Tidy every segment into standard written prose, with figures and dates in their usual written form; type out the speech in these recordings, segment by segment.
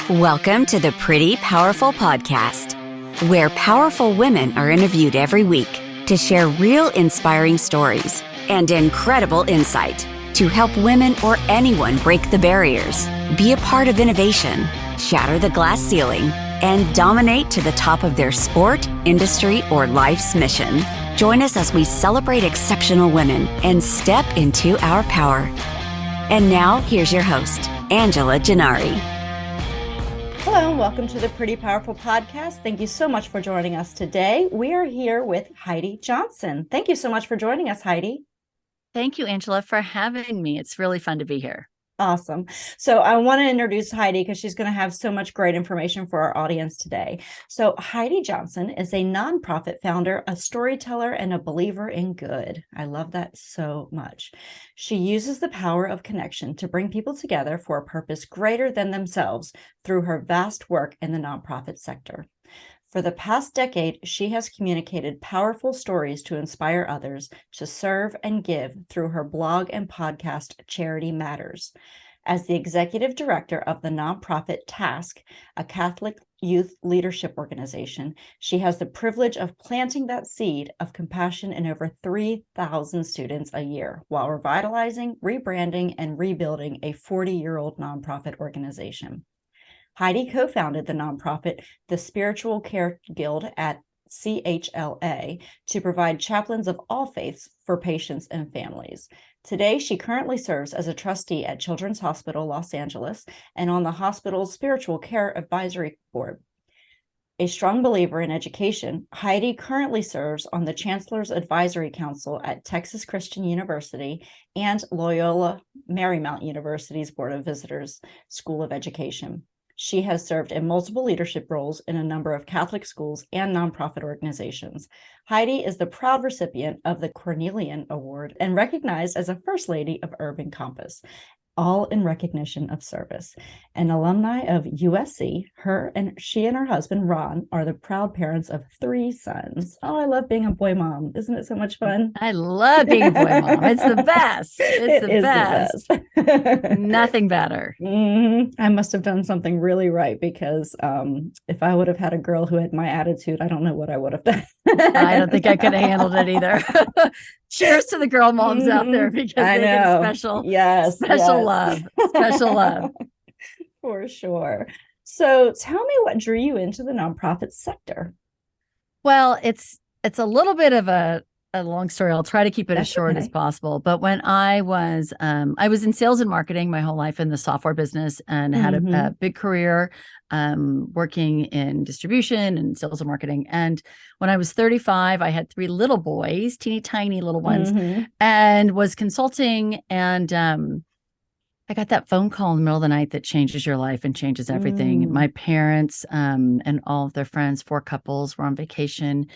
Welcome to the Pretty Powerful Podcast, where powerful women are interviewed every week to share real inspiring stories and incredible insight to help women or anyone break the barriers, be a part of innovation, shatter the glass ceiling, and dominate to the top of their sport, industry, or life's mission. Join us as we celebrate exceptional women and step into our power. And now, here's your host, Angela Gennari. Hello, and welcome to the Pretty Powerful Podcast. Thank you so much for joining us today. We are here with Heidi Johnson. Thank you so much for joining us, Heidi. Thank you, Angela, for having me. It's really fun to be here. Awesome. So I want to introduce Heidi because she's going to have so much great information for our audience today. So Heidi Johnson is a nonprofit founder, a storyteller, and a believer in good. I love that so much. She uses the power of connection to bring people together for a purpose greater than themselves through her vast work in the nonprofit sector. For the past decade, she has communicated powerful stories to inspire others to serve and give through her blog and podcast, Charity Matters. As the executive director of the nonprofit Task, a Catholic youth leadership organization, she has the privilege of planting that seed of compassion in over 3,000 students a year while revitalizing, rebranding, and rebuilding a 40-year-old nonprofit organization. Heidi co-founded the nonprofit, the Spiritual Care Guild at CHLA, to provide chaplains of all faiths for patients and families. Today, she currently serves as a trustee at Children's Hospital Los Angeles and on the hospital's Spiritual Care Advisory Board. A strong believer in education, Heidi currently serves on the Chancellor's Advisory Council at Texas Christian University and Loyola Marymount University's Board of Visitors School of Education. She has served in multiple leadership roles in a number of Catholic schools and nonprofit organizations. Heidi is the proud recipient of the Cornelian Award and recognized as a First Lady of Urban Compass, all in recognition of service. An alumni of USC, she and her husband, Ron, are the proud parents of 3 sons. Oh, I love being a boy mom. Isn't it so much fun? I love being a boy mom. It's the best. It's the best. Nothing better. I must have done something really right because if I would have had a girl who had my attitude, I don't know what I would have done. I don't think I could have handled it either. Cheers to the girl moms out there because they get special love. For sure. So tell me what drew you into the nonprofit sector? Well, it's a little bit of a long story. I'll try to keep it as short as possible. But when I was in sales and marketing my whole life in the software business and had a big career working in distribution and sales and marketing. And when I was 35, I had 3 little boys, teeny tiny little ones, and was consulting. And I got that phone call in the middle of the night that changes your life and changes everything. My parents and all of their friends, 4 couples, were on vacation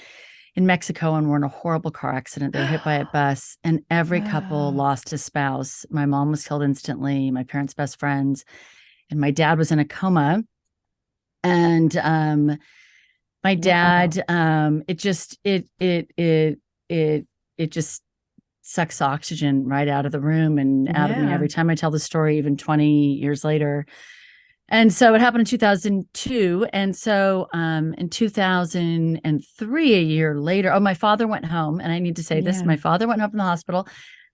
in Mexico and were in a horrible car accident. They were hit by a bus, and every couple lost a spouse. My mom was killed instantly, my parents' best friends, and my dad was in a coma. And my dad, it just sucks oxygen right out of the room and out of me every time I tell the story, even 20 years later. And so it happened in 2002. And so in 2003, a year later, my father went home. And I need to say this, my father went home from the hospital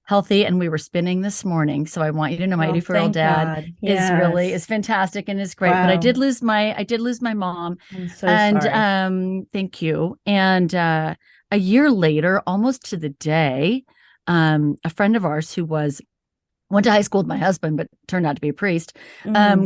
healthy, and we were spinning this morning. So I want you to know my 84-year-old dad is fantastic and is great. Wow. But I did lose my mom. I'm so sorry. Thank you. And a year later, almost to the day, a friend of ours who went to high school with my husband, but turned out to be a priest,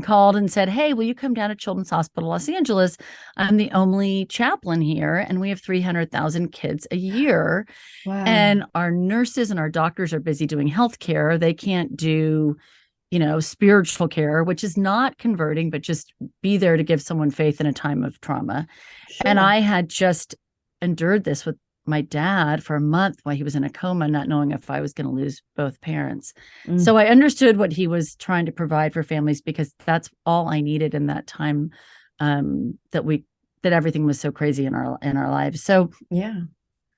called and said, "Hey, will you come down to Children's Hospital Los Angeles? I'm the only chaplain here, and we have 300,000 kids a year. Wow. And our nurses and our doctors are busy doing healthcare. They can't do, spiritual care, which is not converting, but just be there to give someone faith in a time of trauma." Sure. And I had just endured this with my dad for a month while he was in a coma, not knowing if I was going to lose both parents. So I understood what he was trying to provide for families, because that's all I needed in that time, that everything was so crazy in our lives. So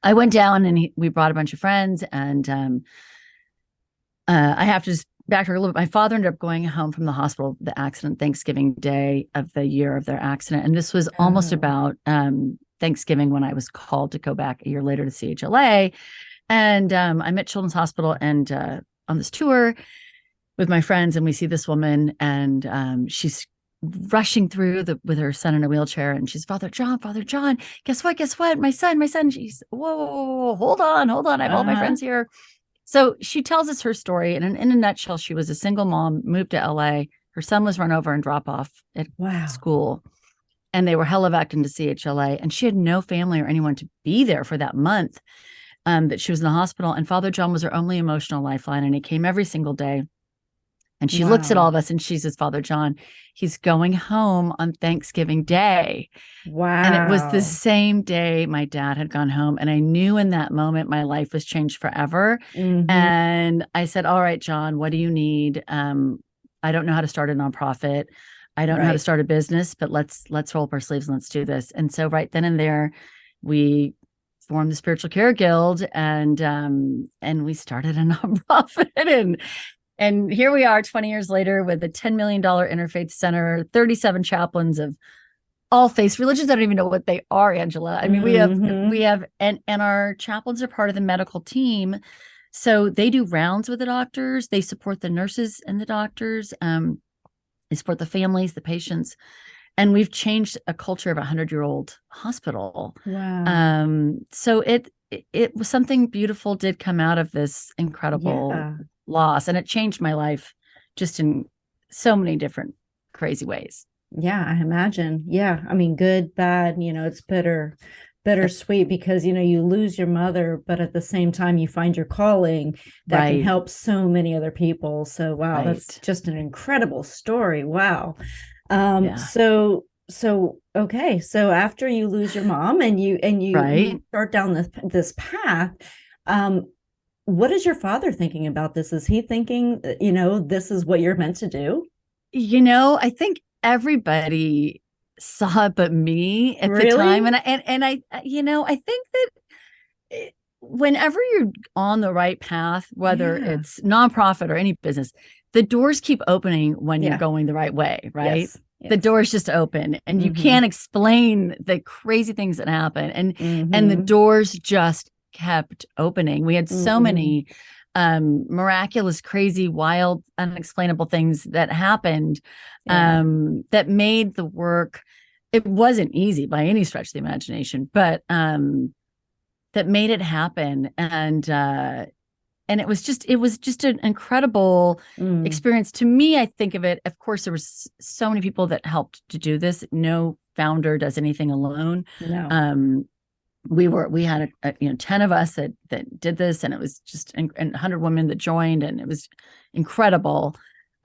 I went down and we brought a bunch of friends, and I have to just back a little bit. My father ended up going home from the hospital, the accident, Thanksgiving Day of the year of their accident. And this was almost about Thanksgiving when I was called to go back a year later to CHLA. And I'm at Children's Hospital and on this tour with my friends, and we see this woman, and she's rushing through with her son in a wheelchair, and she's, Father John, guess what? My son. She's, whoa, hold on. I have all my friends here. So she tells us her story, and in a nutshell, she was a single mom, moved to LA. Her son was run over and dropped off at school, and they were helevaced into CHLA, and she had no family or anyone to be there for that month that she was in the hospital. And Father John was her only emotional lifeline, and he came every single day. And she looks at all of us and she says, Father John, he's going home on Thanksgiving Day. Wow. And it was the same day my dad had gone home. And I knew in that moment my life was changed forever. And I said, all right, John, what do you need? I don't know how to start a nonprofit. I don't know how to start a business, but let's roll up our sleeves and let's do this. And so right then and there, we formed the Spiritual Care Guild, and we started a nonprofit. And here we are 20 years later with a $10 million interfaith center, 37 chaplains of all faiths, religions. I don't even know what they are, Angela. I mean, we have, and our chaplains are part of the medical team. So they do rounds with the doctors. They support the nurses and the doctors. They support the families, the patients. And we've changed a culture of a 100-year-old hospital. Wow. So it was something beautiful did come out of this incredible loss, and it changed my life just in so many different crazy ways. Yeah, I imagine. Yeah. I mean, good, bad, it's bittersweet because, you lose your mother, but at the same time you find your calling that can help so many other people. So, wow, that's just an incredible story. Wow. So, okay. So after you lose your mom and you start down this path, what is your father thinking about this? Is he thinking, this is what you're meant to do? I think everybody saw it but me at the time. And I think that whenever you're on the right path, whether it's nonprofit or any business, the doors keep opening when you're going the right way, right? Yes. The doors just open, and you can't explain the crazy things that happen. And the doors just kept opening. We had so many miraculous, crazy, wild, unexplainable things that happened that made the work. It wasn't easy by any stretch of the imagination, but that made it happen. And it was just an incredible experience. To me, I think of it, of course, there was so many people that helped to do this. No founder does anything alone. No. We had 10 of us that did this, and it was just and 100 women that joined, and it was incredible.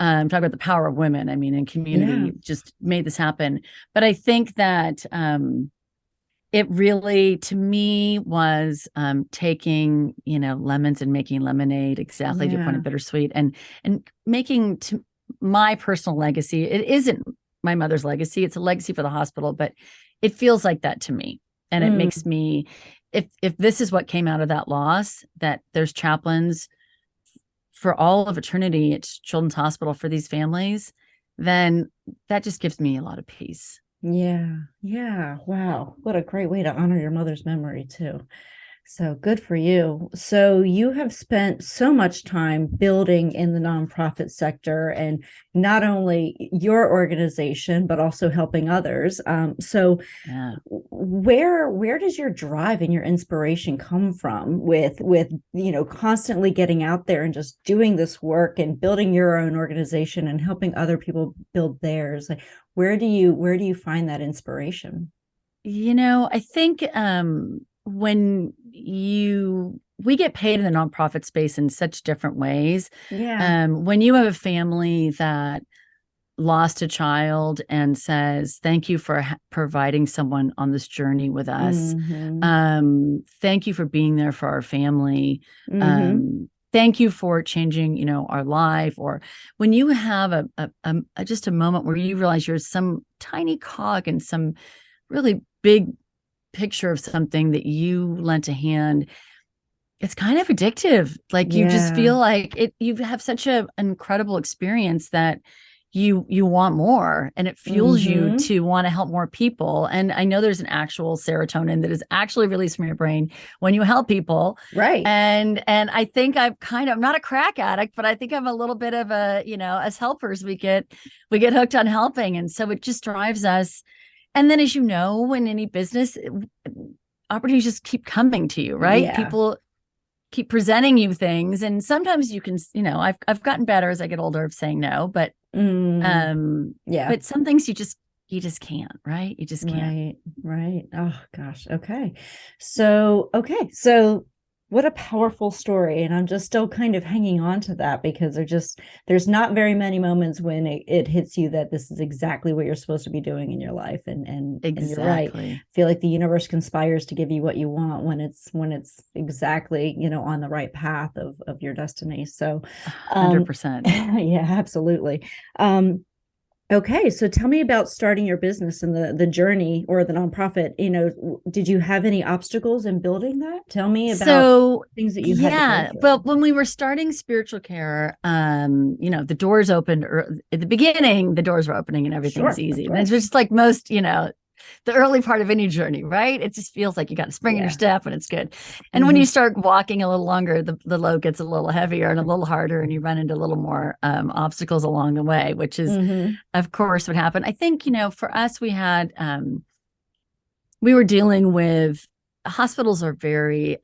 Talk about the power of women. I mean, in community just made this happen. But I think that it really, to me, was taking, lemons and making lemonade, exactly to your point of bittersweet, and making to my personal legacy. It isn't my mother's legacy. It's a legacy for the hospital, but it feels like that to me. And it makes me, if this is what came out of that loss, that there's chaplains for all of eternity at Children's Hospital for these families, then that just gives me a lot of peace. Yeah. Wow. What a great way to honor your mother's memory too. So good for you. So you have spent so much time building in the nonprofit sector, and not only your organization, but also helping others. Where does your drive and your inspiration come from with constantly getting out there and just doing this work and building your own organization and helping other people build theirs? Like, where do you find that inspiration? I think when we get paid in the nonprofit space in such different ways. When you have a family that lost a child and says, thank you for providing someone on this journey with us. Thank you for being there for our family. Thank you for changing, our life. Or when you have just a moment where you realize you're some tiny cog in some really big picture of something that you lent a hand, it's kind of addictive. Like you just feel like it, you have such an incredible experience that you want more, and it fuels you to want to help more people. And I know there's an actual serotonin that is actually released from your brain when you help people. Right. And I think I'm not a crack addict, but I think I'm a little bit of a, as helpers, we get hooked on helping. And so it just drives us. And then, as you know, in any business, opportunities just keep coming to you, right? Yeah. People keep presenting you things, and sometimes you can, I've gotten better as I get older of saying no, but but some things you just can't, right? You just can't. Right. Oh gosh. Okay. So what a powerful story. And I'm just still kind of hanging on to that, because there's not very many moments when it hits you that this is exactly what you're supposed to be doing in your life. And you're right. I feel like the universe conspires to give you what you want when it's exactly, on the right path of your destiny. So 100%. Yeah, absolutely. Okay, so tell me about starting your business and the journey, or the nonprofit. Did you have any obstacles in building that? Tell me about things that you had to go through. Well, when we were starting spiritual care, the doors opened, or at the beginning, the doors were opening and everything was easy. And it's just like most, the early part of any journey, right? It just feels like you got a spring in your step and it's good. And when you start walking a little longer, the load gets a little heavier and a little harder, and you run into a little more obstacles along the way, which is, of course, what happened. I think, for us, we were dealing with, hospitals are very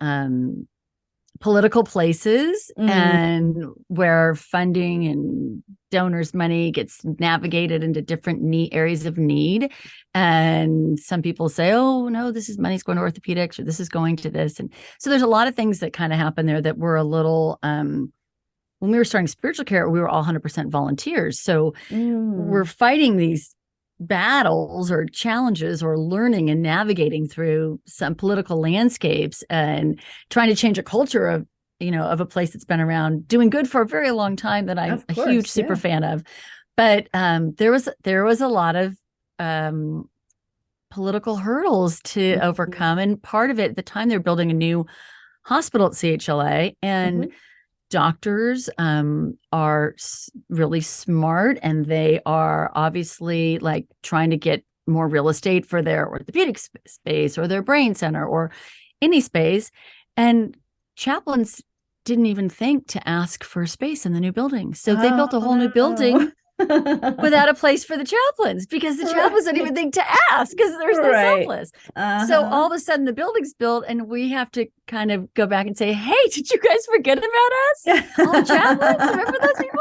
political places, and where funding and donors' money gets navigated into different areas of need. And some people say, oh no, this is money's going to orthopedics, or this is going to this. And so there's a lot of things that kind of happen there that were a little, when we were starting spiritual care, we were all 100% volunteers. So we're fighting these battles or challenges, or learning and navigating through some political landscapes, and trying to change a culture of a place that's been around doing good for a very long time, that I'm a huge super fan of. But there was a lot of political hurdles to overcome. And part of it, at the time, they were building a new hospital at CHLA, and doctors are really smart, and they are obviously like trying to get more real estate for their orthopedic space, or their brain center, or any space. And chaplains didn't even think to ask for space in the new building. So they built a whole new building without a place for the chaplains, because the chaplains didn't even think to ask, because there's no surplus. So all of a sudden the building's built, and we have to kind of go back and say, hey, did you guys forget about us? All the chaplains, remember those people?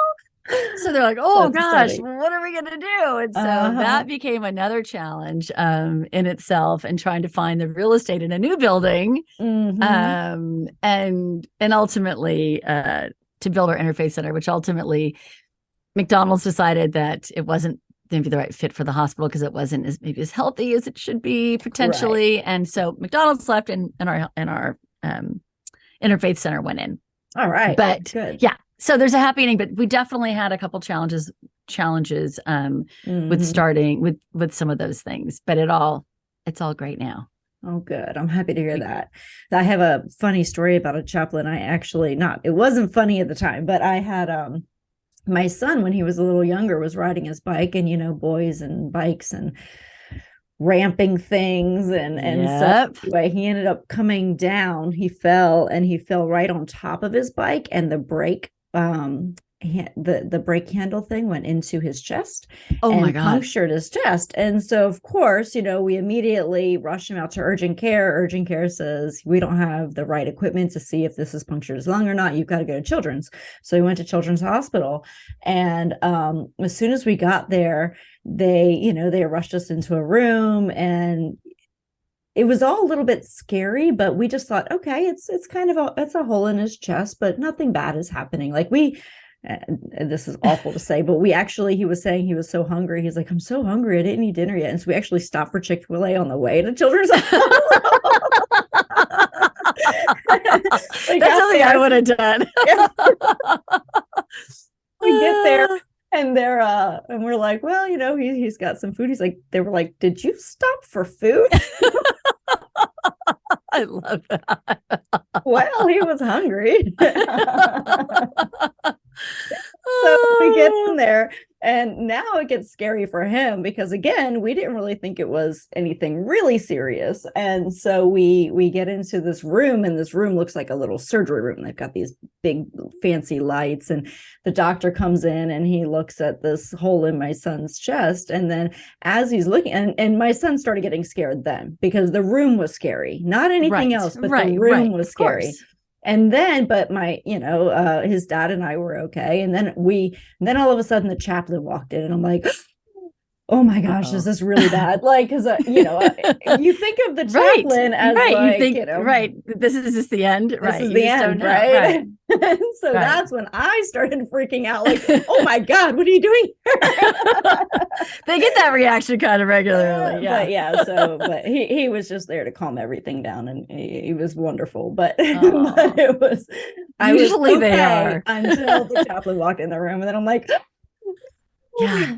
So they're like, oh gosh, what are we going to do? And so that became another challenge in itself, and trying to find the real estate in a new building, and ultimately to build our interfaith center, which ultimately McDonald's decided that it wasn't going to be the right fit for the hospital, because it wasn't maybe as healthy as it should be potentially. And so McDonald's left, and our interfaith center went in. All right. But good. Yeah. So there's a happy ending, but we definitely had a couple challenges with starting with some of those things, but it's all great now. Oh, good. I'm happy to hear that. I have a funny story about a chaplain. It wasn't funny at the time, but I had, my son, when he was a little younger, was riding his bike, and, boys and bikes and ramping things. And so anyway, he ended up coming down. He fell right on top of his bike, and the brake, the brake handle thing went into his chest. Oh my God. Punctured his chest. And so, of course, we immediately rushed him out to urgent care. Urgent care says, we don't have the right equipment to see if this is punctured his lung or not. You've got to go to Children's. So he went to Children's Hospital. And as soon as we got there, they rushed us into a room, and it was all a little bit scary, but we just thought, okay, it's kind of it's a hole in his chest, but nothing bad is happening. Like this is awful to say, but he was saying he was so hungry. He's like, I'm so hungry, I didn't eat dinner yet. And so we actually stopped for Chick-fil-A on the way to Children's Hospital. That's something I would have done. We get there, and and we're like, well, he's got some food. They were like, did you stop for food? I love that. Well, he was hungry. So we get in there, and now it gets scary for him because, again, we didn't really think it was anything really serious. And so we get into this room, and this room looks like a little surgery room. They've got these big fancy lights, and the doctor comes in and he looks at this hole in my son's chest. And then as he's looking, and my son started getting scared then because the room was scary, not anything else, but the room was scary. And then, but his dad and I were okay. And then all of a sudden the chaplain walked in, and I'm like, oh my gosh, is this really bad? Like, because, you think of the chaplain as like, this is just the end. This is the end, right? And so that's when I started freaking out, like, oh my God, what are you doing here? They get that reaction kind of regularly. But he was just there to calm everything down, and he was wonderful. But it was, usually they are, until the chaplain walked in the room, and then I'm like, yeah,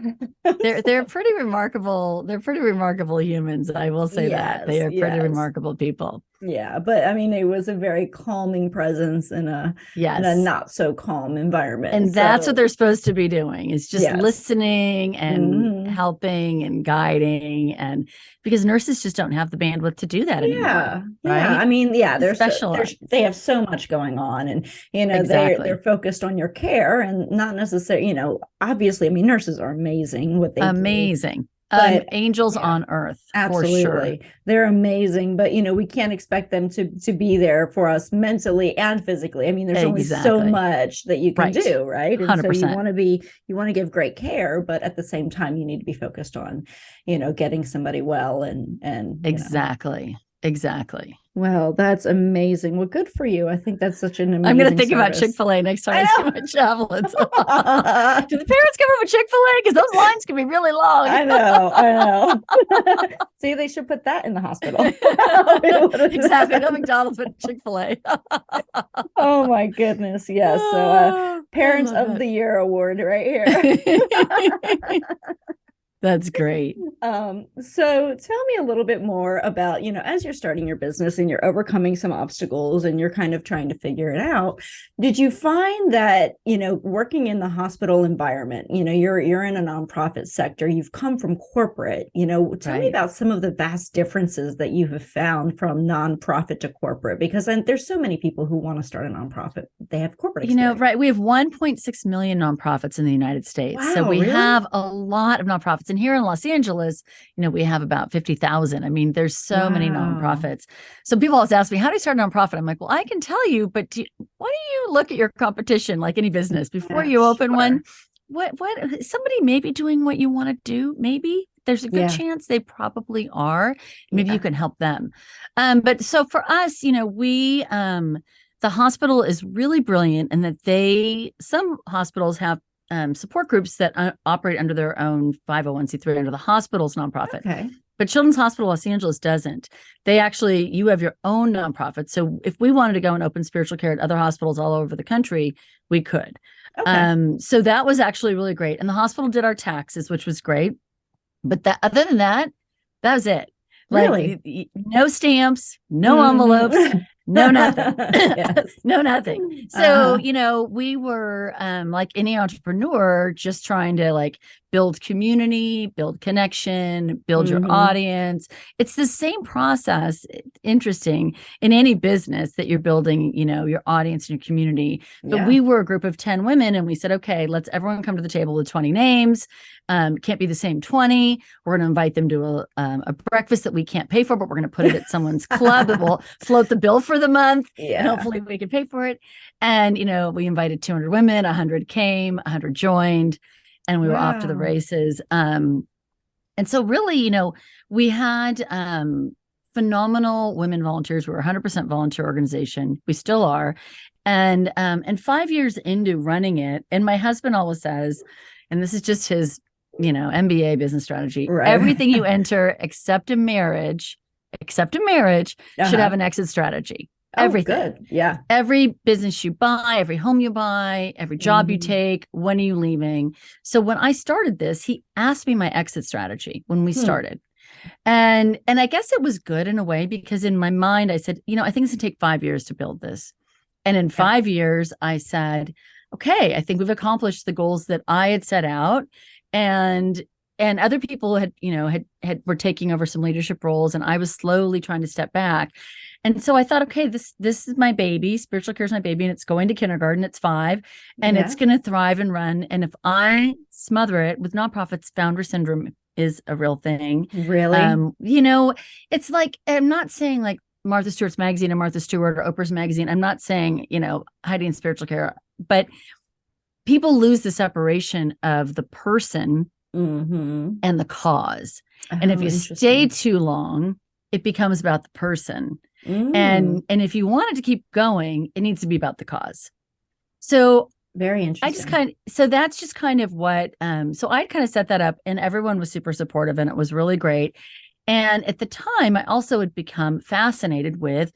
they're pretty remarkable. They're pretty remarkable humans. I will say that they are pretty remarkable people. Yeah, but I mean, it was a very calming presence in a not so calm environment, and that's what they're supposed to be doing, is just listening and helping and guiding, and because nurses just don't have the bandwidth to do that anymore. I mean, they have so much going on, and they're focused on your care and not necessarily, obviously, I mean, nurses are amazing. What they do. But angels on earth, absolutely, for sure. They're amazing. But we can't expect them to be there for us mentally and physically. I mean, there's only so much that you can do, right? And 100%. so you want to give great care, but at the same time, you need to be focused on, getting somebody well and exactly. Well, that's amazing. Well, good for you. I think that's such an amazing I'm going to think service. about Chick-fil-A next time I see my chaplains. Do the parents come from Chick-fil-A? Because those lines can be really long. I know. See, they should put that in the hospital. Exactly. No McDonald's, but Chick-fil-A. Oh, my goodness. Yes. So Parents of the Year award right here. That's great. So tell me a little bit more about, as you're starting your business and you're overcoming some obstacles and you're kind of trying to figure it out, did you find that, working in the hospital environment, you're in a nonprofit sector, you've come from corporate, tell me about some of the vast differences that you have found from nonprofit to corporate, because there's so many people who want to start a nonprofit. They have corporate experience. We have 1.6 million nonprofits in the United States. Wow, so we really? have a lot of nonprofits. And here in Los Angeles, we have about 50,000. I mean, there's so many nonprofits. So people always ask me, how do you start a nonprofit? I'm like, well, I can tell you, but why don't you look at your competition like any business before you open one? What somebody may be doing what you want to do. Maybe there's a good chance they probably are. Maybe you can help them. But so for us, the hospital is really brilliant in that some hospitals have support groups that operate under their own 501c3 under the hospital's nonprofit. Okay. But Children's Hospital Los Angeles doesn't. You have your own nonprofit. So if we wanted to go and open spiritual care at other hospitals all over the country, we could. Okay. So that was actually really great. And the hospital did our taxes, which was great. But other than that was it. Really? No stamps, no envelopes. No, nothing. No, nothing. So, we were like any entrepreneur, just trying to build community, build connection, build your audience. It's the same process. Interesting in any business that you're building, your audience and your community. But we were a group of 10 women, and we said, okay, let's everyone come to the table with 20 names. Can't be the same 20. We're going to invite them to a breakfast that we can't pay for, but we're going to put it at someone's club that will float the bill for the month. And hopefully we can pay for it. And, we invited 200 women, 100 came, 100 joined, and we were off to the races. And so really, we had phenomenal women volunteers. We were 100% volunteer organization. We still are. And 5 years into running it, and my husband always says, and this is just his, MBA business strategy, everything you enter except a marriage should have an exit strategy. Everything. Good. Yeah. Every business you buy, every home you buy, every job you take, when are you leaving? So when I started this, he asked me my exit strategy when we started. And I guess it was good in a way, because in my mind, I said, I think it's going to take 5 years to build this. And in 5 years, I said, okay, I think we've accomplished the goals that I had set out. And other people had were taking over some leadership roles, and I was slowly trying to step back. And so I thought, okay, this is my baby. Spiritual care is my baby, and it's going to kindergarten. It's 5, and it's going to thrive and run. And if I smother it with nonprofits, founder syndrome is a real thing. Really? It's like, I'm not saying like Martha Stewart's magazine and Martha Stewart or Oprah's magazine. I'm not saying, Heidi in spiritual care, but people lose the separation of the person and the cause. And if you stay too long, it becomes about the person. And if you want it to keep going, it needs to be about the cause. So very interesting. So that's just kind of what, so I kind of set that up, and everyone was super supportive, and it was really great. And at the time, I also had become fascinated with,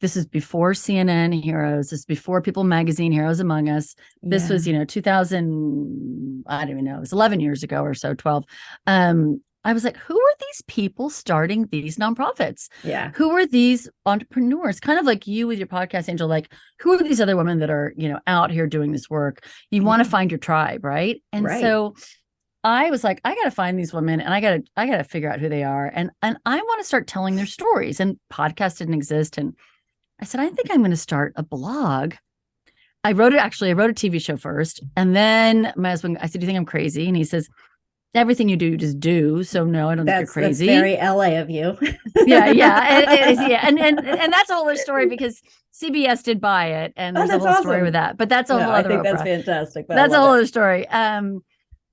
this is before CNN Heroes, this is before People Magazine Heroes Among Us. This was, 2000, I don't even know, it was 11 years ago or so, 12. I was like, who are these people starting these nonprofits? Yeah. Who are these entrepreneurs? Kind of like you with your podcast, Angel, like, who are these other women that are, out here doing this work? You want to find your tribe, right? And so I was like, I got to find these women, and I got to figure out who they are. And I want to start telling their stories. And podcast didn't exist. And I said, I think I'm going to start a blog. I wrote a TV show first. And then my husband, I said, do you think I'm crazy? And he says, everything you do, you just do. So no, I don't think you're crazy. That's very LA of you. Yeah. It is, yeah. And that's a whole other story, because CBS did buy it, and there's a whole story with that. But that's a whole other. I think that's fantastic. That's a whole other story.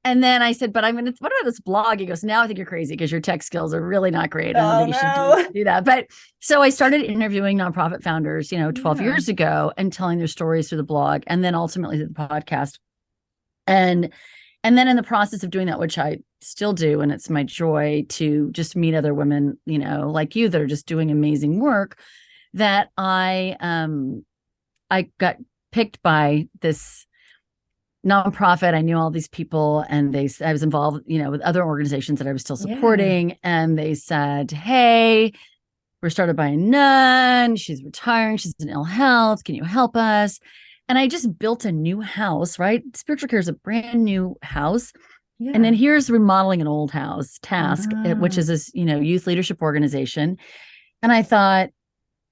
And then I said, but what about this blog? He goes, now I think you're crazy, because your tech skills are really not great. I don't think you should do that. But so I started interviewing nonprofit founders, 12 years ago, and telling their stories through the blog, and then ultimately through the podcast. And then in the process of doing that, which I still do, and it's my joy to just meet other women, like you, that are just doing amazing work, that I got picked by this nonprofit. I knew all these people, and I was involved, with other organizations that I was still supporting. And they said, hey, we're started by a nun. She's retiring. She's in ill health. Can you help us? And I just built a new house, right? Spiritual care is a brand new house. Yeah. And then here's remodeling an old house task, which is this, youth leadership organization. And I thought,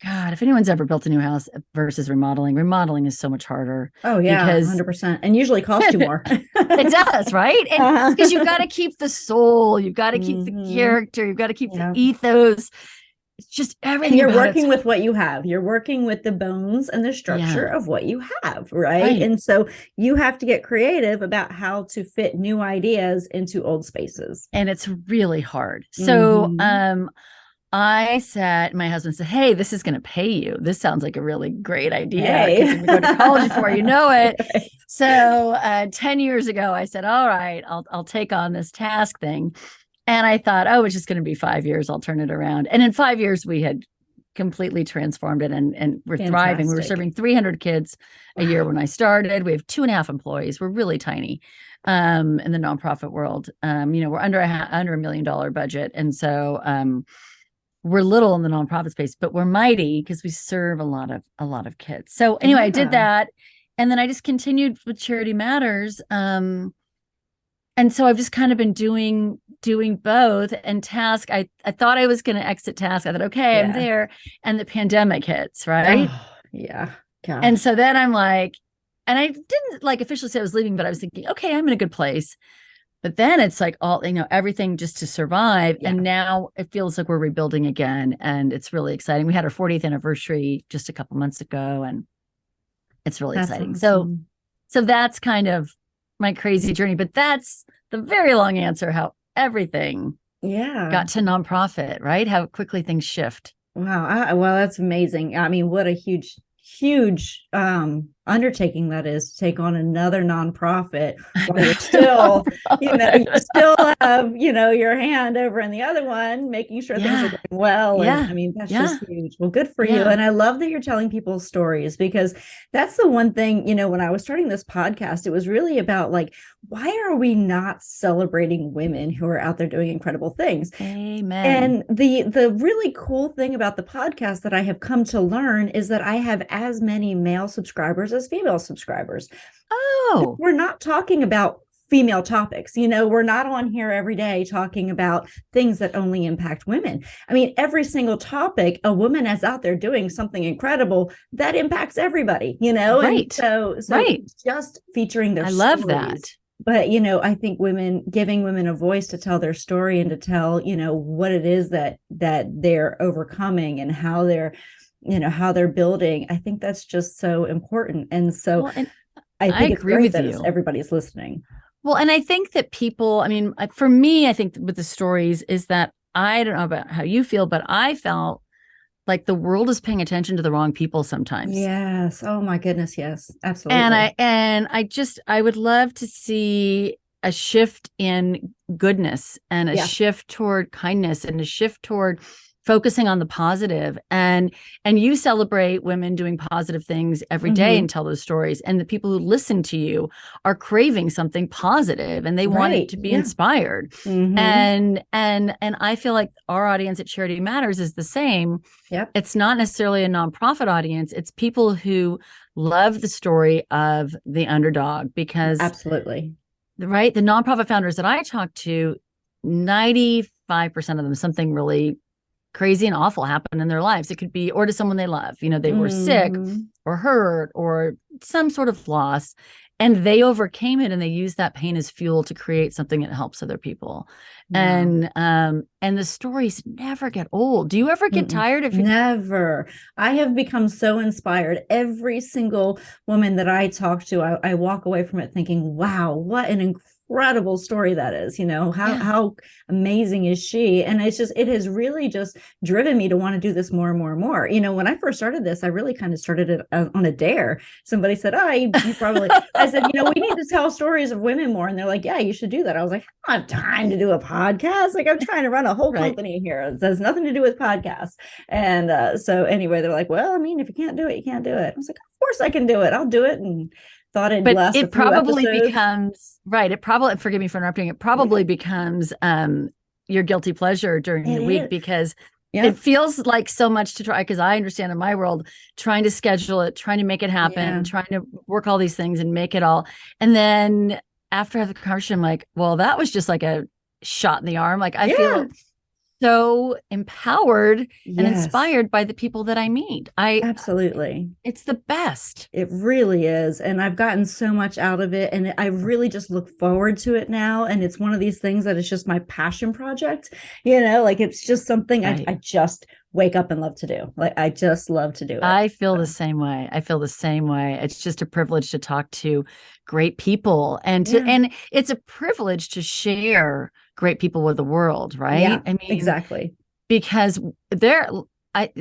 God, if anyone's ever built a new house versus remodeling is so much harder. Oh yeah, because 100%, and usually costs you more. It does, right? And because you've got to keep the soul, you've got to keep the character, you've got to keep the ethos. It's just everything. And you're working with what you have. You're working with the bones and the structure of what you have, right? And so you have to get creative about how to fit new ideas into old spaces. And it's really hard. So I said, my husband said, hey, this is going to pay you. This sounds like a really great idea. Because you go to college for, it. Right. So 10 years ago, I said, all right, I'll take on this task thing. And I thought, it's just going to be 5 years. I'll turn it around. And in 5 years, we had completely transformed it, and we're thriving. We were serving 300 kids a year when I started. We have 2.5 employees. We're really tiny in the nonprofit world. We're under $1 million budget. And so we're little in the nonprofit space, but we're mighty because we serve a lot of kids. So anyway, I did that. And then I just continued with Charity Matters. And so I've just kind of been doing both. And task, I thought I was going to exit task. I thought, okay, I'm there. And the pandemic hits, right? Oh, yeah. Gosh. And so then I'm like, and I didn't officially say I was leaving, but I was thinking, okay, I'm in a good place. But then it's like all, everything just to survive. Yeah. And now it feels like we're rebuilding again. And it's really exciting. We had our 40th anniversary just a couple months ago, and it's really exciting. Awesome. So that's kind of my crazy journey, but that's the very long answer, how everything got to nonprofit, right? How quickly things shift. Wow. Well, that's amazing. I mean, what a huge undertaking that is to take on another nonprofit while you're still, you still have, your hand over in the other one, making sure things are going well. And I mean, that's just huge. Well, good for you. And I love that you're telling people stories, because that's the one thing, when I was starting this podcast, it was really about like, why are we not celebrating women who are out there doing incredible things? Amen. And the really cool thing about the podcast that I have come to learn is that I have as many male subscribers as female subscribers. Oh, we're not talking about female topics. We're not on here every day talking about things that only impact women. I mean, every single topic, a woman is out there doing something incredible that impacts everybody, Right. And so just featuring their stories. I love that. But, I think giving women a voice to tell their story and to tell, what it is that they're overcoming and how they're building. I think that's just so important. And so I think it's great that everybody's listening. Well, and I think that people, I mean, for me, I think with the stories is that I don't know about how you feel, but I felt like the world is paying attention to the wrong people sometimes. Yes. Oh my goodness. Yes, absolutely. And I would love to see a shift in goodness and a shift toward kindness and a shift toward focusing on the positive. And you celebrate women doing positive things every day and tell those stories. And the people who listen to you are craving something positive and they want it to be inspired. And I feel like our audience at Charity Matters is the same. Yep. It's not necessarily a nonprofit audience. It's people who love the story of the underdog, because absolutely. Right. The nonprofit founders that I talk to, 95% of them, something really crazy and awful happened in their lives. It could be, or to someone they love, they were sick or hurt or some sort of loss, and they overcame it and they used that pain as fuel to create something that helps other people. And the stories never get old. Do you ever get tired of Never. I have become so inspired. Every single woman that I talk to, I walk away from it thinking, wow, what an incredible story that is. How amazing is she? And it has really just driven me to want to do this more and more and more. When I first started this, I really kind of started it on a dare. Somebody said, you probably, I said, we need to tell stories of women more. And they're like, yeah, you should do that. I was like, I don't have time to do a podcast. Like, I'm trying to run a whole company here. It has nothing to do with podcasts. And so anyway, they're like, well, I mean, if you can't do it, you can't do it. I was like, of course I can do it. I'll do it. And thought it'd last a few probably episodes. Becomes it probably, forgive me for interrupting, it probably becomes your guilty pleasure during the week, because it feels like so much to try, because I understand in my world, trying to schedule it, trying to make it happen, trying to work all these things and make it all. And then after I have the conversation, I'm like, well, that was just like a shot in the arm. Like I feel so empowered and inspired by the people that I meet. Absolutely. It's the best. It really is. And I've gotten so much out of it. And I really just look forward to it now. And it's one of these things that is just my passion project. Like it's just something I just wake up and love to do. Like I just love to do it. I feel the same way. It's just a privilege to talk to great people and it's a privilege to share great people with the world, right? Yeah, I mean, exactly. Because the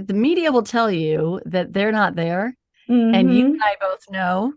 media will tell you that they're not there. And you and I both know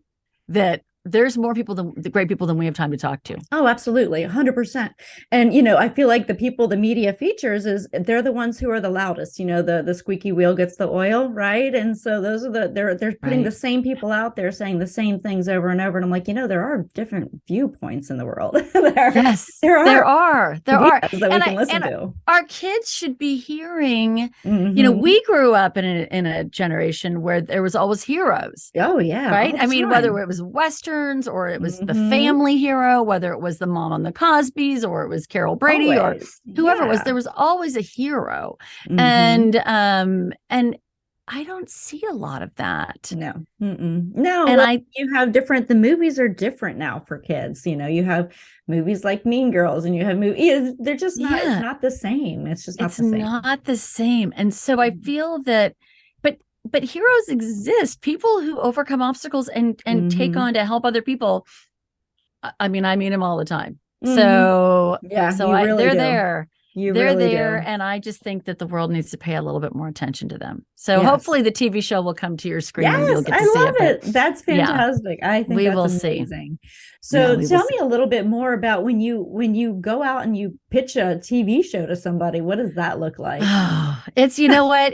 that there's more people the great people than we have time to talk to. Oh, absolutely. 100%. And, I feel like the people the media features they're the ones who are the loudest, the squeaky wheel gets the oil. Right. And so those are they're putting the same people out there saying the same things over and over. And I'm like, there are different viewpoints in the world. there are that we can listen to. Our kids should be hearing, we grew up in a generation where there was always heroes. Oh, yeah. Right. I mean, whether it was Western or it was the family hero, whether it was the mom on the Cosbys or it was Carol Brady or whoever it was, there was always a hero. And I don't see a lot of that. No. No. And you have the movies are different now for kids. You have movies like Mean Girls and you have movies, they're just not, it's not the same. It's just not the same. It's not the same. And so I feel that, but heroes exist, people who overcome obstacles and take on to help other people. I mean them all the time. So they're there. You They're really there. do. And I just think that the world needs to pay a little bit more attention to them. So hopefully the TV show will come to your screen and you'll Yes, get I to see love it. it. That's fantastic. I think we that's will see. amazing. Yeah, So tell me a little bit more about when you go out and you pitch a TV show to somebody. What does that look like? It's, you know what?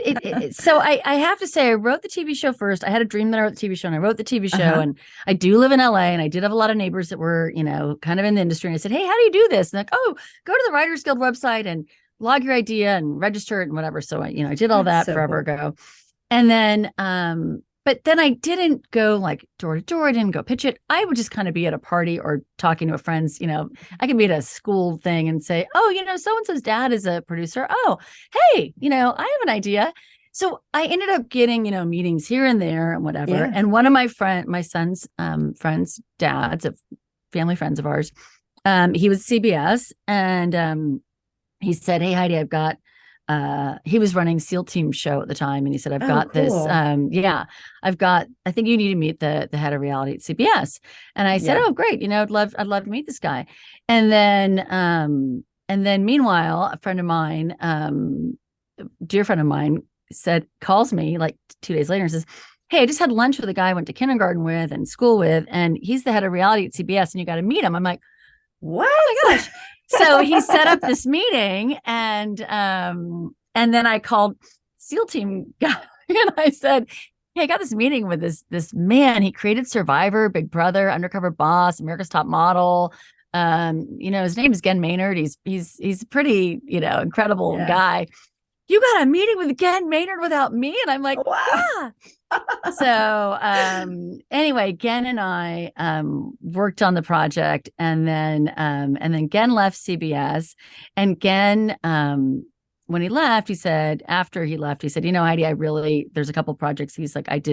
So I have to say, I wrote the TV show first. I had a dream that I wrote the TV show, and I wrote the TV show. And I do live in LA, and I did have a lot of neighbors that were, you know, kind of in the industry. And I said, hey, how do you do this? And like, oh, go to the Writers Guild website and log your idea and register it and whatever. So I, I did all that forever ago. And then, but then I didn't go like door to door. I didn't go pitch it. I would just kind of be at a party or talking to a friend's, I could be at a school thing and say, oh, so-and-so's dad is a producer. Oh, hey, I have an idea. So I ended up getting, meetings here and there and whatever. Yeah. And one of my son's friends' dads, family friends of ours, he was CBS, and he said, hey, Heidi, I've got, he was running SEAL Team show at the time. And he said, I've got this. I think you need to meet the head of reality at CBS. And I said, oh, great. I'd love to meet this guy. And then meanwhile, a friend of mine, dear friend of mine calls me like 2 days later and says, hey, I just had lunch with a guy I went to kindergarten with and school with, and he's the head of reality at CBS, and you got to meet him. I'm like, what? Oh my gosh. So he set up this meeting, and then I called SEAL Team guy and I said, hey, I got this meeting with this man. He created Survivor, Big Brother, Undercover Boss, America's Top Model. His name is Gen Maynard. He's a pretty, incredible guy. You got a meeting with Gen Maynard without me? And I'm like, wow. Yeah. So anyway, Gen and I worked on the project, and then Gen left CBS, and Gen when he left, after he left, he said, Heidi, there's a couple projects he's like, I'd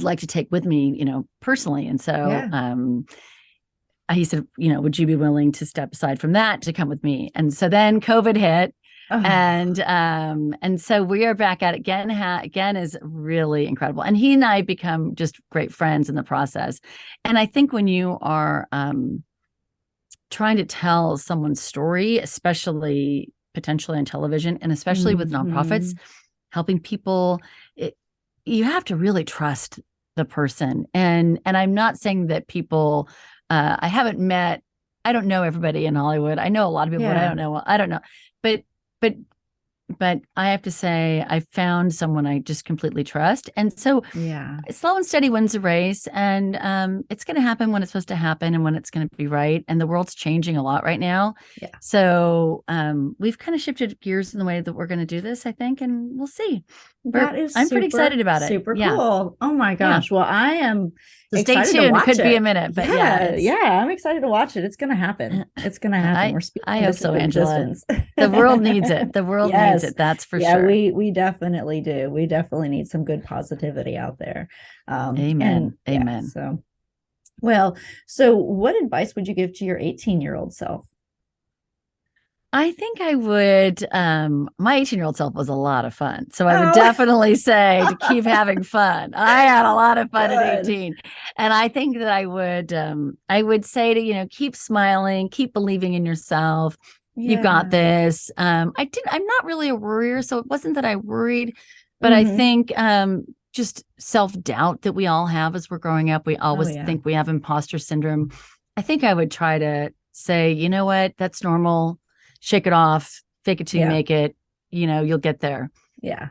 like to take with me, personally. And so he said, would you be willing to step aside from that to come with me? And so then COVID hit. And so we are back at it. Gen is really incredible. And he and I become just great friends in the process. And I think when you are trying to tell someone's story, especially potentially on television, and especially with nonprofits, helping people, you have to really trust the person. And I'm not saying that people, I don't know everybody in Hollywood. I know a lot of people, but I don't know. But I have to say, I found someone I just completely trust. And so slow and steady wins the race. And it's going to happen when it's supposed to happen and when it's going to be right. And the world's changing a lot right now. Yeah. So we've kind of shifted gears in the way that we're going to do this, I think, and we'll see. I'm pretty excited about it. Super cool. Oh my gosh. Yeah. Well, I am excited. Stay tuned. It could be a minute, but I'm excited to watch it. It's going to happen. It's going to happen. I hope so, Angela. The world needs it. The world needs it. That's for sure. We definitely do. We definitely need some good positivity out there. Amen. Amen. So what advice would you give to your 18-year-old self? I think I would, my 18-year-old self was a lot of fun. So I would definitely say to keep having fun. I had a lot of fun at 18. And I think that I would say to, keep smiling, keep believing in yourself. Yeah. You got this. I'm not really a worrier, so it wasn't that I worried, but I think just self-doubt that we all have as we're growing up. We always think we have imposter syndrome. I think I would try to say, you know what, that's normal. Shake it off, fake it till you make it, you'll get there. Yeah.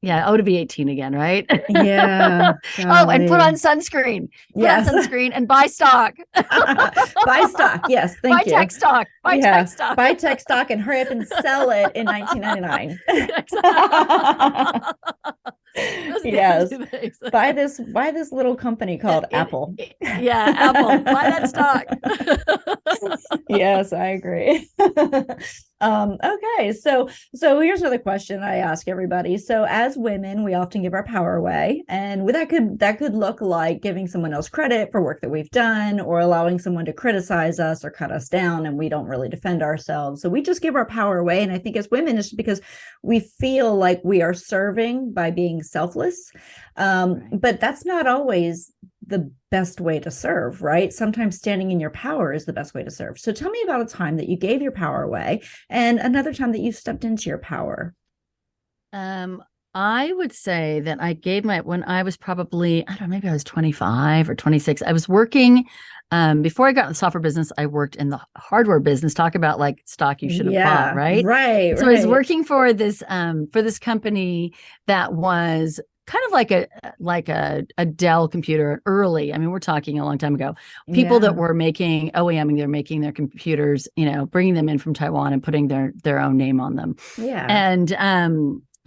To be 18 again, right? Yeah. And put on sunscreen. Put on sunscreen and buy stock. Buy stock. Yes. Thank you. Buy tech stock. Buy tech stock. Buy tech stock and hurry up and sell it in 1999. Yes. Buy this little company called Apple. Yeah, Apple. Buy that stock. Yes, I agree. Okay. So here's another question I ask everybody. So as women, we often give our power away, and that could look like giving someone else credit for work that we've done, or allowing someone to criticize us or cut us down, and we don't really defend ourselves. So we just give our power away. And I think as women, it's because we feel like we are serving by being selfless. But that's not always the best way to serve, right? Sometimes standing in your power is the best way to serve. So tell me about a time that you gave your power away and another time that you stepped into your power. I would say that I gave when I was probably, I don't know, maybe I was 25 or 26. I was working, before I got in the software business, I worked in the hardware business. Talk about like stock you should have bought, right? Right. So I was working for this company that was kind of like a Dell computer early. I mean, we're talking a long time ago. People that were making OEMing, they're making their computers, bringing them in from Taiwan and putting their own name on them. Yeah.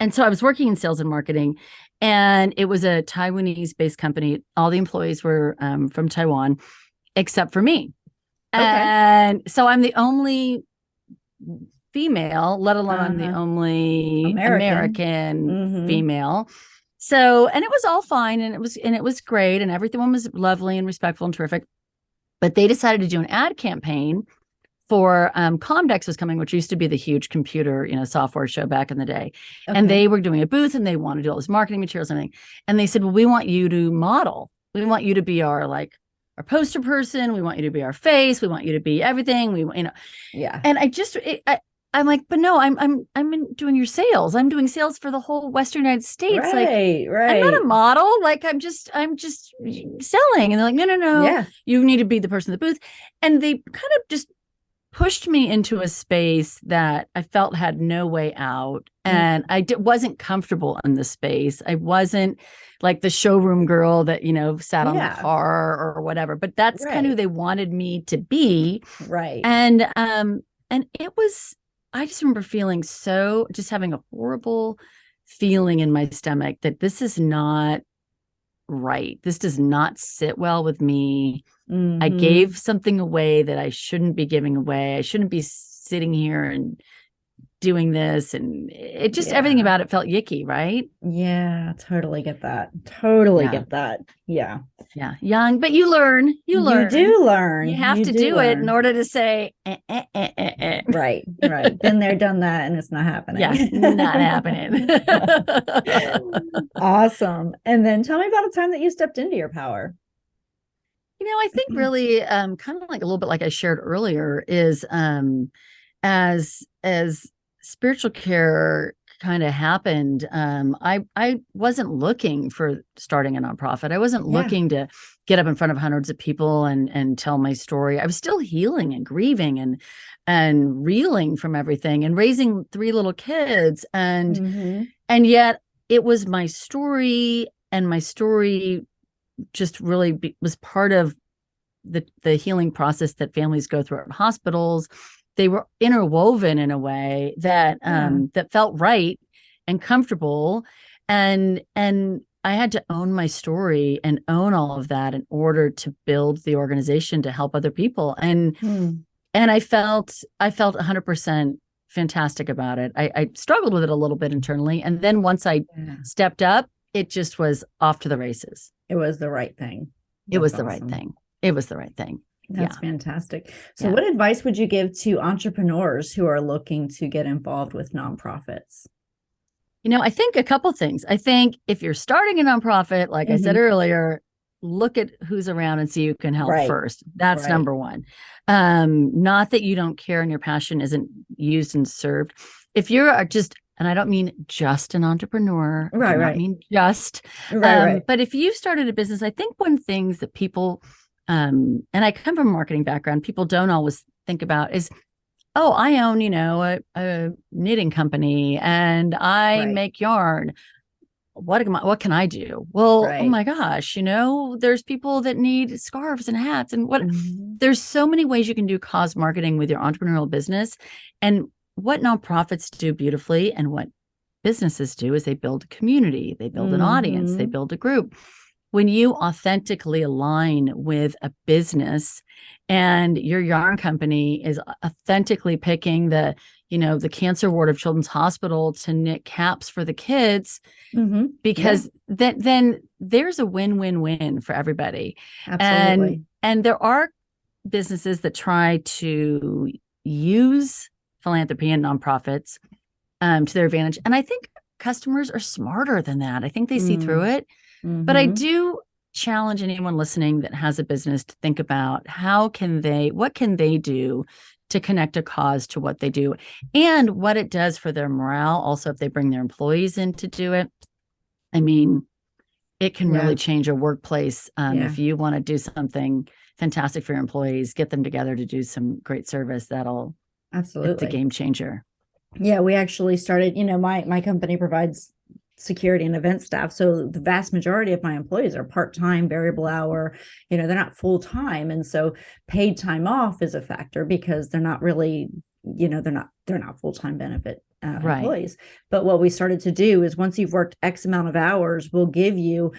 And so I was working in sales and marketing, and it was a Taiwanese-based company. All the employees were from Taiwan, except for me. Okay. And so I'm the only female, let alone I'm the only American female. So, and it was all fine, and it was great, and everyone was lovely and respectful and terrific. But they decided to do an ad campaign for Comdex was coming, which used to be the huge computer, software show back in the day. Okay. And they were doing a booth, and they wanted to do all this marketing materials and everything. And they said, well, we want you to model. We want you to be our poster person. We want you to be our face. We want you to be everything. Yeah. And I'm like, but no, I'm doing your sales. I'm doing sales for the whole Western United States. Right. I'm not a model. I'm just selling. And they're like, no. Yeah. You need to be the person in the booth. And they kind of just pushed me into a space that I felt had no way out. And I wasn't comfortable in the space. I wasn't like the showroom girl that, sat on the car or whatever, but that's kind of who they wanted me to be. Right. And it was, I just remember just having a horrible feeling in my stomach that this is not right. This does not sit well with me. Mm-hmm. I gave something away that I shouldn't be giving away. I shouldn't be sitting here and doing this. And it just, everything about it felt yicky, right? Yeah, totally get that. Get that. Yeah. Yeah. Young, but you learn. You do learn. You have to do it in order to say, Right. Been there, done that, and it's not happening. Yeah, not happening. Awesome. And then tell me about a time that you stepped into your power. I think really kind of like a little bit like I shared earlier is as spiritual care kind of happened, I wasn't looking for starting a nonprofit. I wasn't looking to get up in front of hundreds of people and tell my story. I was still healing and grieving and reeling from everything and raising 3 little kids. And yet it was my story, and my story just really was part of the healing process that families go through at hospitals. They were interwoven in a way that that felt right and comfortable, and I had to own my story and own all of that in order to build the organization to help other people. And I felt 100% fantastic about it. I struggled with it a little bit internally, and then once I stepped up, it just was off to the races. It was the right thing. It was the right thing. It was the right thing. That's fantastic. So what advice would you give to entrepreneurs who are looking to get involved with nonprofits? I think a couple things. I think if you're starting a nonprofit, like I said earlier, look at who's around and see who can help first. That's number one. Not that you don't care and your passion isn't used and served. If you're just, and I don't mean just an entrepreneur, I don't mean just, but if you started a business, I think one thing that people, and I come from a marketing background, people don't always think about is, oh, I own, a knitting company and I make yarn. What can I do? Well, oh my gosh, there's people that need scarves and hats and there's so many ways you can do cause marketing with your entrepreneurial business. And what nonprofits do beautifully and what businesses do is they build a community, they build an audience, they build a group. When you authentically align with a business and your yarn company is authentically picking the cancer ward of Children's Hospital to knit caps for the kids, because then there's a win-win-win for everybody. Absolutely. And there are businesses that try to use philanthropy and nonprofits to their advantage. And I think customers are smarter than that. I think they see through it. But I do challenge anyone listening that has a business to think about what can they do to connect a cause to what they do and what it does for their morale. Also, if they bring their employees in to do it, I mean, it can really change a workplace. If you want to do something fantastic for your employees, get them together to do some great service. It's a game changer. Yeah, we actually started, my company provides security and event staff. So the vast majority of my employees are part-time, variable hour, they're not full-time. And so paid time off is a factor because they're not really, they're not full-time benefit employees. But what we started to do is once you've worked X amount of hours, we'll give you,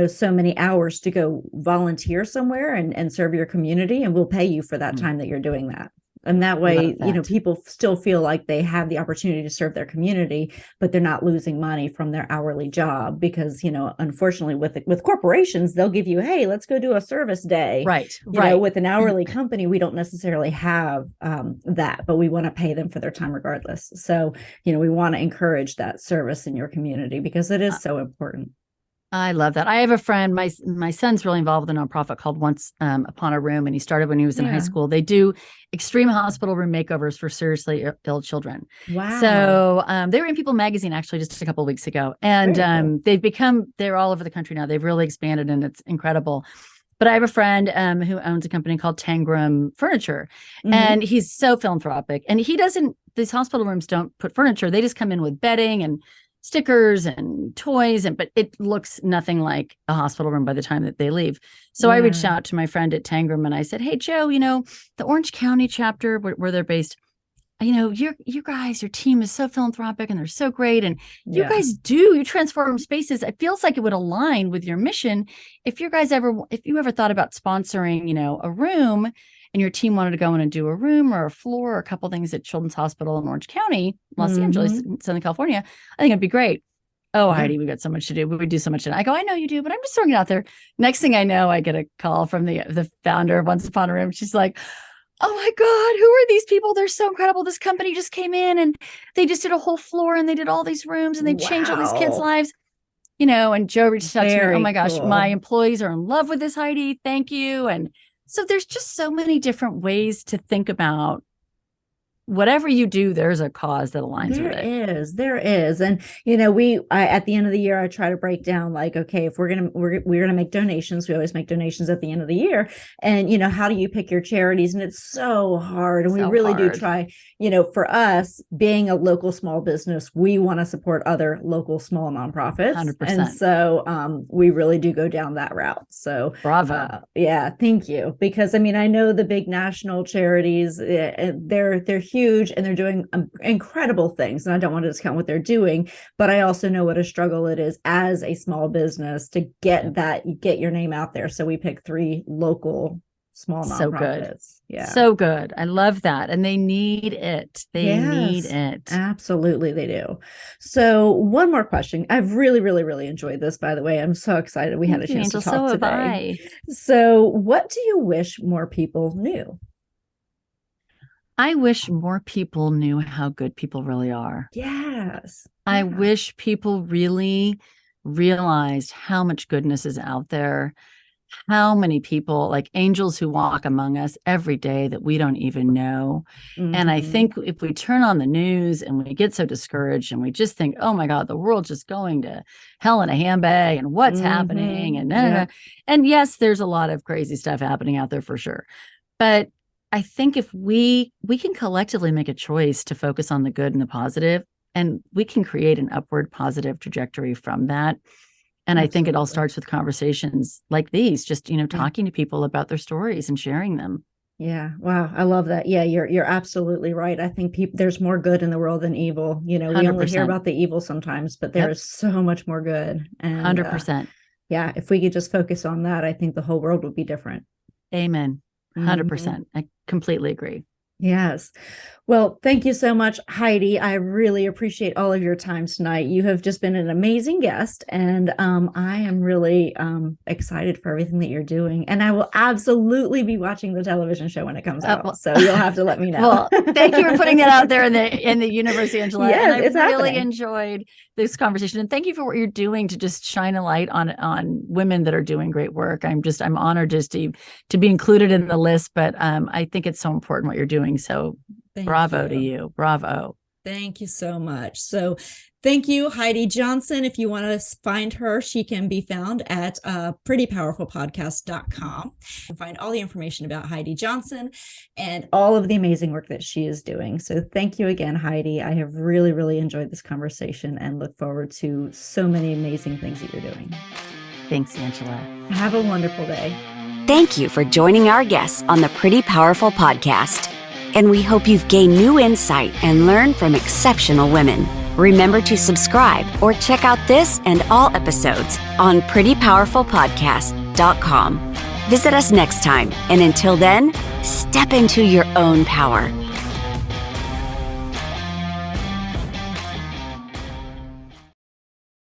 so many hours to go volunteer somewhere and serve your community. And we'll pay you for that time that you're doing that. And that way, people still feel like they have the opportunity to serve their community, but they're not losing money from their hourly job because, unfortunately with corporations, they'll give you, hey, let's go do a service day. Right. With an hourly company, we don't necessarily have that, but we want to pay them for their time regardless. So, we want to encourage that service in your community because it is so important. I love that. I have a friend, my son's really involved with a nonprofit called Once Upon a Room, and he started when he was in high school. They do extreme hospital room makeovers for seriously ill children. Wow. So they were in People magazine actually just a couple of weeks ago, and cool. They're all over the country now. They've really expanded and it's incredible. But I have a friend who owns a company called Tangram Furniture, and he's so philanthropic. And these hospital rooms don't put furniture. They just come in with bedding and stickers and toys, but it looks nothing like a hospital room by the time that they leave. So I reached out to my friend at Tangram and I said, hey, Joe, the Orange County chapter where they're based, you guys, your team is so philanthropic and they're so great. And you guys you transform spaces. It feels like it would align with your mission. If you ever thought about sponsoring, a room and your team wanted to go in and do a room or a floor or a couple things at Children's Hospital in Orange County, Los Angeles, Southern California, I think it'd be great. Oh, Heidi, we got so much to do. We do so much. I go, I know you do, but I'm just throwing it out there. Next thing I know, I get a call from the founder of Once Upon a Room. She's like, oh my God, who are these people? They're so incredible. This company just came in and they just did a whole floor and they did all these rooms and they changed all these kids' lives. And Joe reached out to me. Oh my gosh, my employees are in love with this, Heidi. Thank you. And so there's just so many different ways to think about whatever you do, there's a cause that aligns with it. There is. And, at the end of the year, I try to break down like, okay, if we're going to make donations, we always make donations at the end of the year. And, how do you pick your charities? And it's so hard. And we really do try, for us being a local small business, we want to support other local small nonprofits. 100%. And so we really do go down that route. So bravo. Thank you. Because I know the big national charities, they're huge and they're doing incredible things. And I don't want to discount what they're doing, but I also know what a struggle it is as a small business to get your name out there. So we pick 3 local small nonprofits. So good. Yeah. So good. I love that. And they need it. They need it. Absolutely. They do. So one more question. I've really, really, really enjoyed this, by the way. I'm so excited we had a chance to talk today. So what do you wish more people knew? I wish more people knew how good people really are. Yes. I wish people really realized how much goodness is out there, how many people, like angels who walk among us every day that we don't even know. And I think if we turn on the news and we get so discouraged and we just think, oh my God, the world's just going to hell in a handbag and what's happening and and yes, there's a lot of crazy stuff happening out there for sure. But I think if we can collectively make a choice to focus on the good and the positive, and we can create an upward positive trajectory from that. And I think it all starts with conversations like these, just, talking to people about their stories and sharing them. Yeah. Wow. I love that. Yeah, you're absolutely right. I think there's more good in the world than evil. We 100%. Only hear about the evil sometimes, but there is so much more good. And 100%. If we could just focus on that, I think the whole world would be different. Amen. 100%. I completely agree. Yes. Well, thank you so much, Heidi. I really appreciate all of your time tonight. You have just been an amazing guest, and I am really excited for everything that you're doing. And I will absolutely be watching the television show when it comes out. So you'll have to let me know. Well, thank you for putting that out there in the universe, Angela. Yes, and I really enjoyed this conversation. And thank you for what you're doing to just shine a light on women that are doing great work. I'm honored just to be included in the list, but I think it's so important what you're doing. So bravo to you. Bravo. Thank you so much. So thank you, Heidi Johnson. If you want to find her, she can be found at prettypowerfulpodcast.com. You can find all the information about Heidi Johnson and all of the amazing work that she is doing. So thank you again, Heidi. I have really, really enjoyed this conversation and look forward to so many amazing things that you're doing. Thanks, Angela. Have a wonderful day. Thank you for joining our guests on the Pretty Powerful Podcast. And we hope you've gained new insight and learned from exceptional women. Remember to subscribe or check out this and all episodes on prettypowerfulpodcast.com. Visit us next time, and until then, step into your own power.